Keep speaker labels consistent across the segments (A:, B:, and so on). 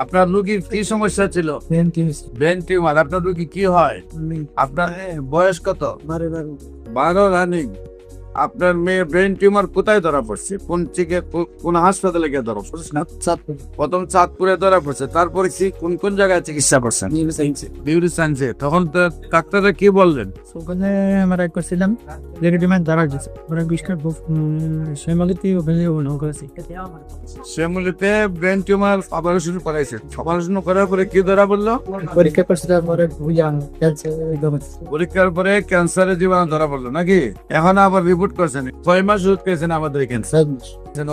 A: আপনার রোগীর কি সমস্যা ছিল? Brain tumour. আপনার রোগী কি হয়? আপনার বয়স কত? 12 রানিং। আপনার মেয়ে ব্রেন টিউমার কোথায় ধরা পড়ছে? কোন হাসপাতালে গিয়ে ধরা পড়ছে? প্রথম চাঁদপুরে ধরা পড়ছে, তারপরে কি কোন কোন জায়গায় চিকিৎসা করছেন? বিউটি সায়েন্সে। তখন তো ডাক্তাররা কি বললেন?
B: ওখানে আমরা করছিলাম রেডিমেড দ্বারা দিচ্ছে ওরা বিষ্কার সেমালিতে ওখানে করেছি
A: শ্যামলিতে ব্রেন টিউমার অপারেশন করাইছে। অপারেশন করার পরে কি ধরা পড়লো?
B: পরীক্ষা করছিলাম পরে বুঝলাম
A: পরীক্ষার পরে ক্যান্সারের জীবাণু ধরা পড়লো নাকি? এখন আবার রিপোর্ট করছেন, 6 মাস ওষুধ খেয়েছেন আমাদের ক্যান্সার।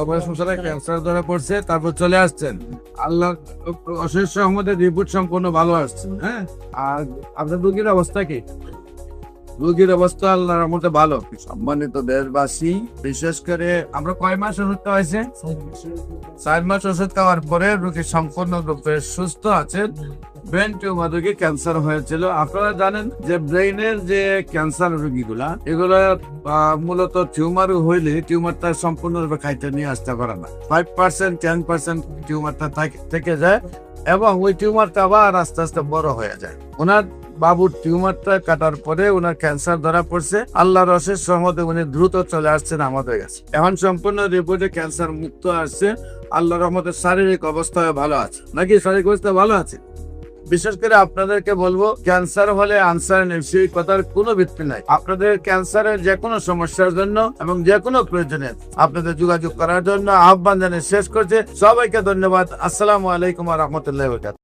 A: অপারেশন ছাড়া ক্যান্সার ধরা পড়ছে, তারপর চলে আসছেন। আল্লাহ অশেষ রহমতের রিপোর্ট সম্পূর্ণ ভালো আসছে। হ্যাঁ, আর আপনার রোগীর অবস্থা কি? রোগীর অবস্থা আল্লাহর রহমতে ভালো। সম্মানিত দেশবাসী, বিশেষ করে আমরা কয় মাস ওষুধ খাওয়াইছে? 4 মাস ওষুধ খাওয়ার পরে রোগী সম্পূর্ণ রূপে সুস্থ আছেন। ব্রেন টিউমার রোগী ক্যান্সার হয়েছিল। আপনারা জানেন যে ব্রেইনের যে ক্যান্সার রোগীগুলা, এগুলা মূলত টিউমার হইলে টিউমারটা সম্পূর্ণরূপে খাইতে নিয়ে আসতে পারে না। 5% 10% টিউমারটা থেকে যায় এবং ওই টিউমারটা আবার আস্তে আস্তে বড় হয়ে যায়। ওনার বাবুর টিউমারটা কাটার পরে ওনার ক্যান্সার ধরা পড়ছে। আল্লাহর অশেষ রহমতে উনি দ্রুত চলে আসছেন আমাদের কাছে। এখন সম্পূর্ণ রিপোর্টে ক্যান্সার মুক্ত আসছে। আল্লাহর রহমতে শারীরিক অবস্থায় ভালো আছে নাকি? শারীরিক অবস্থা ভালো আছে। বিশেষ করে আপনাদেরকে বলবো, ক্যান্সার হলে আনসার নেই, সেই কথার কোনো ভিত্তি নাই। আপনাদের ক্যান্সারের যে কোনো সমস্যার জন্য এবং যে কোনো প্রয়োজনে আপনাদের যোগাযোগ করার জন্য আহ্বান জানিয়ে শেষ করছে। সবাইকে ধন্যবাদ। আসসালামু আলাইকুম ওয়া রাহমাতুল্লাহি ওয়া বারাকাতুহু।